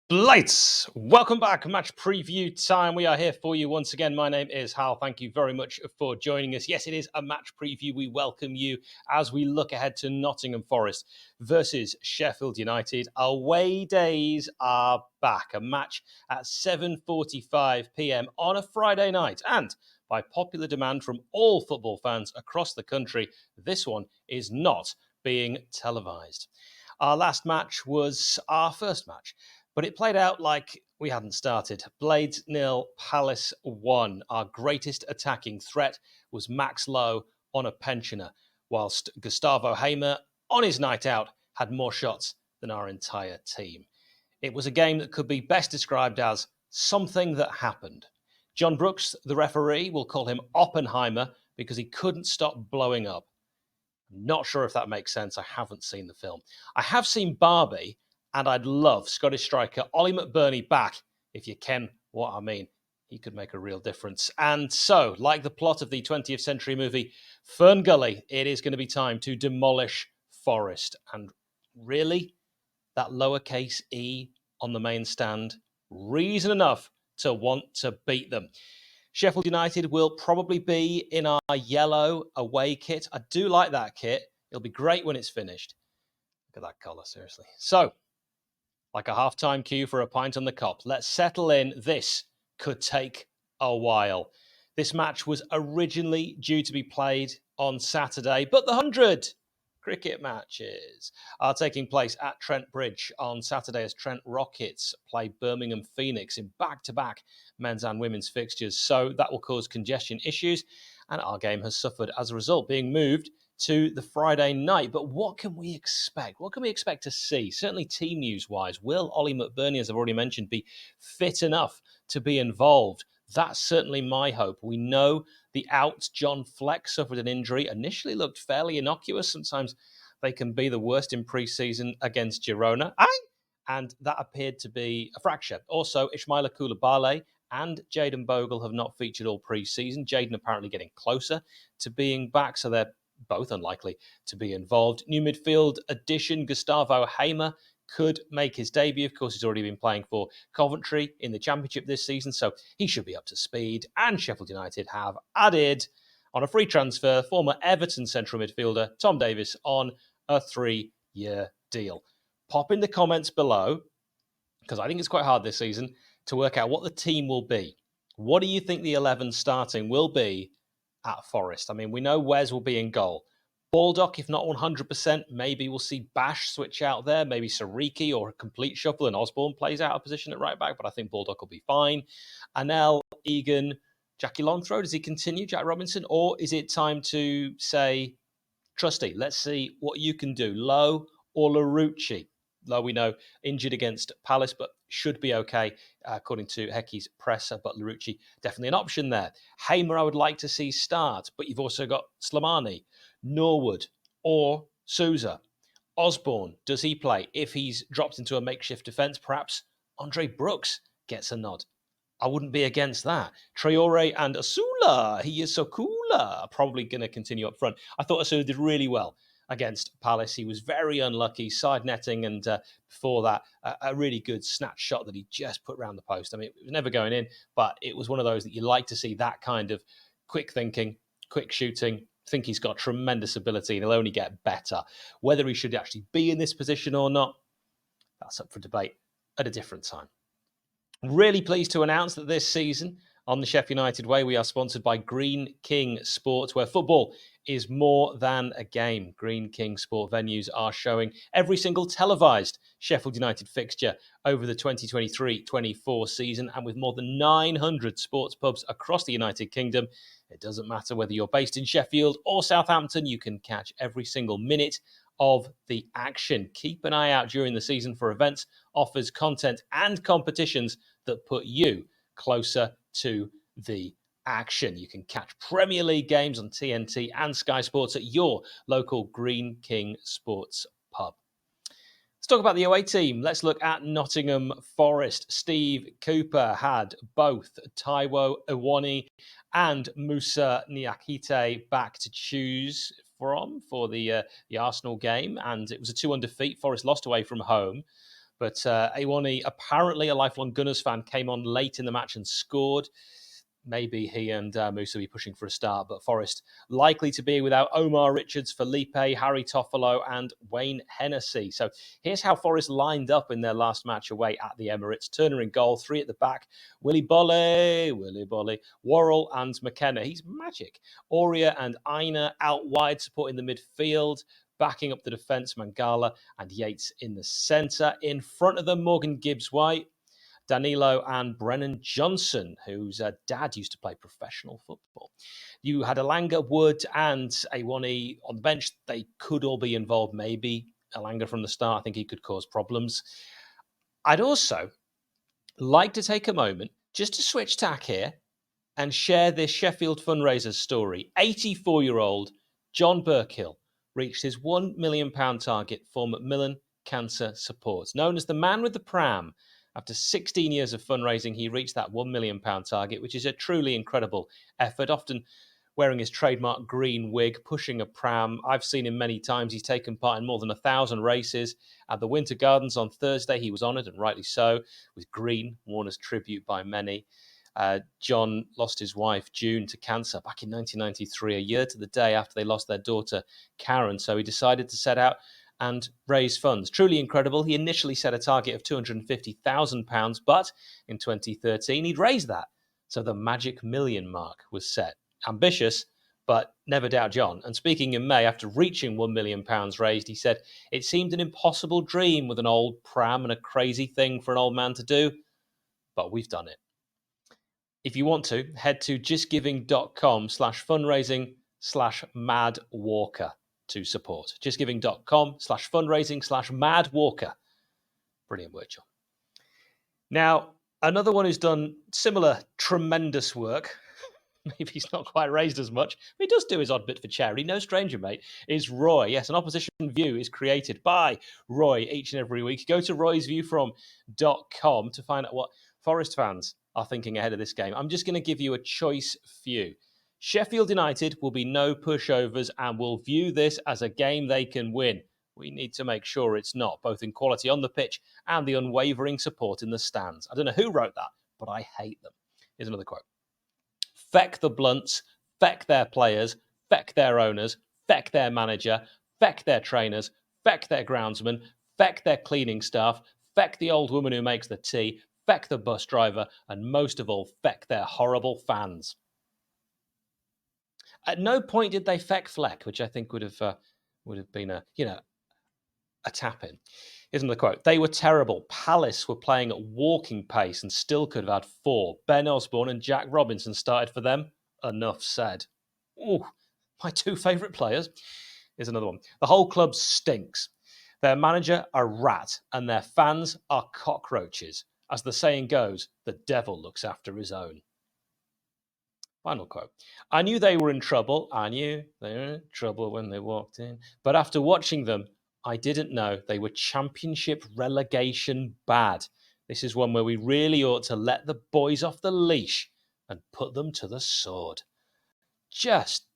Blights, welcome back. Match preview time. We are here for you once again. My name is Hal. Thank you very much for joining us. Yes, it is a match preview. We welcome you as we look ahead to Nottingham Forest versus Sheffield United. Away days are back. A match at 7:45 p.m. on a Friday night. And by popular demand from all football fans across the country, this one is not being televised. Our last match was our first match, but it played out like we hadn't started. Blades 0, Palace 1. Our greatest attacking threat was Max Lowe on a pensioner, whilst 𝗍𝗏𝗂𝗃𝗏, on his night out, had more shots than our entire team. It was a game that could be best described as something that happened. John Brooks, the referee, will call him Oppenheimer because he couldn't stop blowing up. I'm not sure if that makes sense. I haven't seen the film. I have seen Barbie, and I'd love Scottish striker Ollie McBurnie back, if you ken what I mean. He could make a real difference. And so, like the plot of the 20th century movie Fern Gully, it is going to be time to demolish Forest. And really, that lowercase e on the main stand, reason enough to want to beat them. Sheffield United will probably be in our yellow away kit. I do like that kit. It'll be great when it's finished. Look at that colour, seriously. So, like a half-time queue for a pint on the cop, let's settle in. This could take a while. This match was originally due to be played on Saturday, but the 100 cricket matches are taking place at Trent Bridge on Saturday as Trent Rockets play Birmingham Phoenix in back-to-back men's and women's fixtures. So that will cause congestion issues, and our game has suffered as a result, being moved to the Friday night. But what can we expect? What can we expect to see? Certainly team news-wise, will Ollie McBurnie, as I've already mentioned, be fit enough to be involved? That's certainly my hope. We know the out John Fleck suffered an injury, initially looked fairly innocuous. Sometimes they can be the worst in pre-season against Girona. And that appeared to be a fracture. Also, 𝗬𝗓𝗏𝗂𝗏 and Jayden Bogle have not featured all pre-season. Jayden apparently getting closer to being back, so they're both unlikely to be involved. New midfield addition, 𝗍𝗏𝗂𝗃𝗏 could make his debut. Of course, he's already been playing for Coventry in the Championship this season, so he should be up to speed. And Sheffield United have added, on a free transfer, former Everton central midfielder Tom Davies on a 3-year deal. Pop in the comments below, because I think it's quite hard this season to work out what the team will be. What do you think the 11 starting will be at Forest? I mean, we know Wes will be in goal. Baldock, if not 100%, maybe we'll see Bash switch out there. Maybe 𝗍𝗏𝗂𝗏 or a complete shuffle and Osborne plays out of position at right back, but I think Baldock will be fine. Anel, Egan, Jackie Longthrow, does he continue? Jack Robinson? Or is it time to say, Trusty, let's see what you can do. Lowe or Larouci? Lowe, we know, injured against Palace, but should be okay, according to Hecky's presser. But Larouci, definitely an option there. Hamer, I would like to see start, but you've also got Slimani, Norwood, or Souza. Osborne, does he play? If he's dropped into a makeshift defence, perhaps Andre Brooks gets a nod. I wouldn't be against that. Traore and Asula, he is so cooler, are probably going to continue up front. I thought Asula did really well against Palace. He was very unlucky, side netting, and before that, a really good snatch shot that he just put round the post. I mean, it was never going in, but it was one of those that you like to see, that kind of quick thinking, quick shooting. I think he's got tremendous ability and he'll only get better. Whether he should actually be in this position or not, that's up for debate at a different time. Really pleased to announce that this season on the Sheff United Way, we are sponsored by Greene King Sports, where football is more than a game. Greene King Sport venues are showing every single televised Sheffield United fixture over the 2023-24 season, and with more than 900 sports pubs across the United Kingdom, it doesn't matter whether you're based in Sheffield or Southampton, you can catch every single minute of the action. Keep an eye out during the season for events, offers, content, and competitions that put you closer to the action. You can catch Premier League games on TNT and Sky Sports at your local Greene King Sports pub. Let's talk about the away team. Let's look at Nottingham Forest. Steve Cooper had both Taiwo Awoniyi and Musa Niakhaté back to choose from for the Arsenal game, and it was a 2-1 defeat. Forest lost away from home, But 𝗂𝗏, apparently a lifelong Gunners fan, came on late in the match and scored. Maybe he and Moose will be pushing for a start, but Forest likely to be without Omar Richards, Felipe, Harry Toffolo and Wayne Hennessy. So here's how Forest lined up in their last match away at the Emirates. Turner in goal, 3 at the back. 𝗜ļ𝗚𝗏𝗚, Worrell and McKenna. He's magic. Aurea and Aina out wide, supporting the midfield. Backing up the defence, Mangala and Yates in the centre. In front of them, Morgan Gibbs-White, Danilo and Brennan Johnson, whose dad used to play professional football. You had Elanga, Wood and 𝗂𝗏 on the bench. They could all be involved, maybe. Elanga from the start, I think he could cause problems. I'd also like to take a moment just to switch tack here and share this Sheffield fundraiser story. 84-year-old John Burkill reached his £1 million target for Macmillan Cancer Support. Known as the man with the pram, after 16 years of fundraising, he reached that £1 million target, which is a truly incredible effort, often wearing his trademark green wig, pushing a pram. I've seen him many times. He's taken part in more than 1,000 races. At the Winter Gardens on Thursday, he was honoured, and rightly so, with green, worn as tribute by many. John lost his wife, June, to cancer back in 1993, a year to the day after they lost their daughter, Karen. So he decided to set out and raise funds. Truly incredible. He initially set a target of £250,000, but in 2013, he'd raised that. So the magic million mark was set. Ambitious, but never doubt John. And speaking in May, after reaching £1 million raised, he said, "It seemed an impossible dream with an old pram and a crazy thing for an old man to do, but we've done it." If you want to, head to justgiving.com/fundraising/madwalker to support. justgiving.com/fundraising/madwalker. Brilliant word, John. Now, another one who's done similar tremendous work, maybe he's not quite raised as much, but he does do his odd bit for charity, no stranger, mate, is Roy. Yes, an opposition view is created by Roy each and every week. Go to roysviewfrom.com to find out what Forest fans are thinking ahead of this game. I'm just going to give you a choice few. Sheffield United will be no pushovers and will view this as a game they can win. We need to make sure it's not, both in quality on the pitch and the unwavering support in the stands. I don't know who wrote that, but I hate them. Here's another quote. "Feck the blunts, feck their players, feck their owners, feck their manager, feck their trainers, feck their groundsmen, feck their cleaning staff, feck the old woman who makes the tea, feck the bus driver, and most of all, feck their horrible fans." At no point did they feck Fleck, which I think would have been a tap-in. Here's another quote. "They were terrible. Palace were playing at walking pace and still could have had 4. Ben Osborne and Jack Robinson started for them. Enough said." Ooh, my 2 favourite players. Here's another one. "The whole club stinks. Their manager a rat and their fans are cockroaches. As the saying goes, the devil looks after his own." Final quote. "I knew they were in trouble. I knew they were in trouble when they walked in. But after watching them, I didn't know they were championship relegation bad. This is one where we really ought to let the boys off the leash and put them to the sword." Just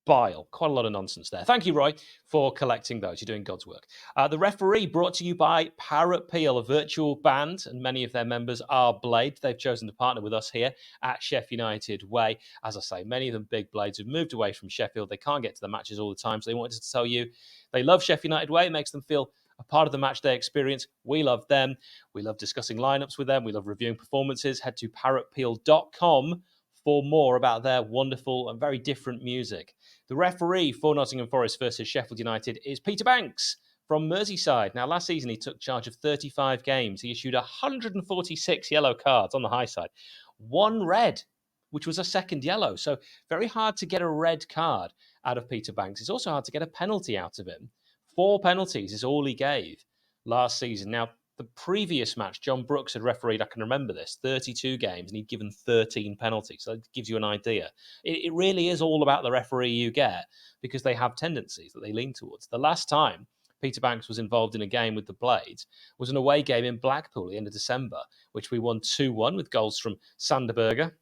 bile. Quite a lot of nonsense there. Thank you, Roy, for collecting those. You're doing God's work. The referee brought to you by 𝗵𝗚𝗶𝗶𝗲, a virtual band, and many of their members are Blade. They've chosen to partner with us here at Sheff United Way. As I say, many of them big Blades have moved away from Sheffield. They can't get to the matches all the time, so they wanted to tell you they love Sheff United Way. It makes them feel a part of the match day experience. We love them. We love discussing lineups with them. We love reviewing performances. Head to 𝗵𝗚𝗶𝗶𝗲.com for more about their wonderful and very different music. The referee for Nottingham Forest versus Sheffield United is Peter Banks from Merseyside. Now, last season, he took charge of 35 games. He issued 146 yellow cards on the high side, 1 red, which was a second yellow. So very hard to get a red card out of Peter Banks. It's also hard to get a penalty out of him. 4 penalties is all he gave last season. Now, the previous match, John Brooks had refereed, I can remember this, 32 games, and he'd given 13 penalties. So that gives you an idea. It really is all about the referee you get, because they have tendencies that they lean towards. The last time Peter Banks was involved in a game with the Blades was an away game in Blackpool at the end of December, which we won 2-1 with goals from Sanderberger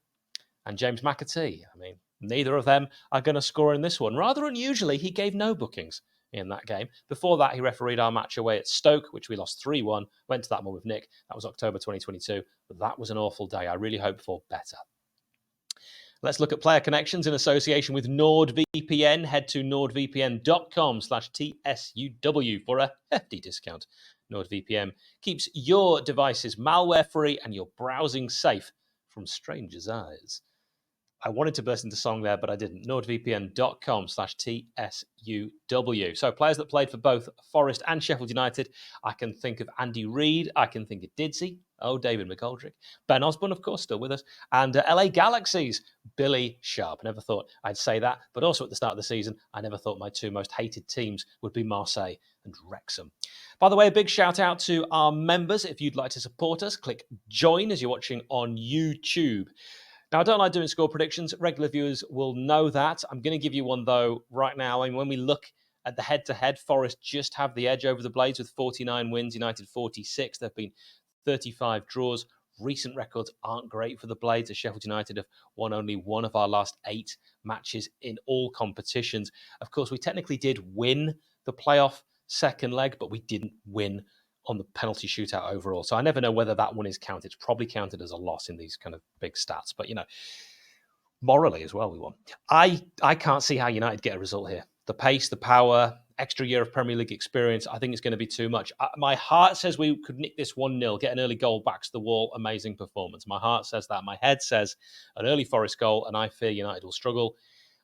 and James McAtee. I mean, neither of them are going to score in this one. Rather unusually, he gave no bookings in that game. Before that, he refereed our match away at Stoke, which we lost 3-1. Went to that one with Nick. That was October 2022. But that was an awful day. I really hope for better. Let's look at player connections in association with NordVPN. Head to nordvpn.com/TSUW for a hefty discount. NordVPN keeps your devices malware-free and your browsing safe from strangers' eyes. I wanted to burst into song there, but I didn't. nordvpn.com/TSUW. So players that played for both Forest and Sheffield United, I can think of Andy Reid, I can think of 𝗜𝗍𝗫, David McGoldrick, Ben Osborne, of course, still with us, and LA Galaxy's Billy Sharp. Never thought I'd say that, but also at the start of the season, I never thought my two most hated teams would be Marseille and Wrexham. By the way, a big shout out to our members. If you'd like to support us, click join as you're watching on YouTube. Now, I don't like doing score predictions. Regular viewers will know that. I'm going to give you one, though, right now. I mean, when we look at the head-to-head, Forest just have the edge over the Blades with 49 wins, United 46. There have been 35 draws. Recent records aren't great for the Blades, as Sheffield United have won only one of our last 8 matches in all competitions. Of course, we technically did win the playoff second leg, but we didn't win on the penalty shootout overall. So I never know whether that one is counted. It's probably counted as a loss in these kind of big stats. But, you know, morally as well, we won. I can't see how United get a result here. The pace, the power, extra year of Premier League experience, I think it's going to be too much. My heart says we could nick this 1-0, get an early goal back to the wall, amazing performance. My heart says that. My head says an early Forest goal, and I fear United will struggle.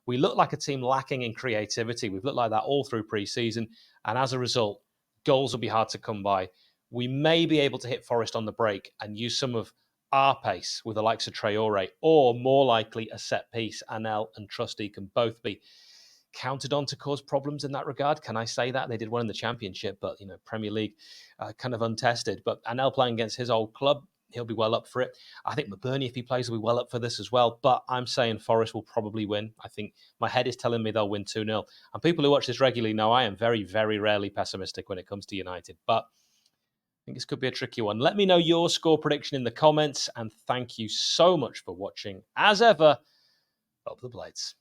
We look like a team lacking in creativity. We've looked like that all through pre-season, and as a result, goals will be hard to come by. We may be able to hit Forest on the break and use some of our pace with the likes of Traore, or more likely a set piece. Anel and Trusty can both be counted on to cause problems in that regard. Can I say that? They did one in the Championship, but, you know, Premier League kind of untested. But Anel playing against his old club, he'll be well up for it. I think McBurney, if he plays, will be well up for this as well. But I'm saying Forest will probably win. I think my head is telling me they'll win 2-0. And people who watch this regularly know I am very, very rarely pessimistic when it comes to United. But I think this could be a tricky one. Let me know your score prediction in the comments. And thank you so much for watching. As ever, up the Blades.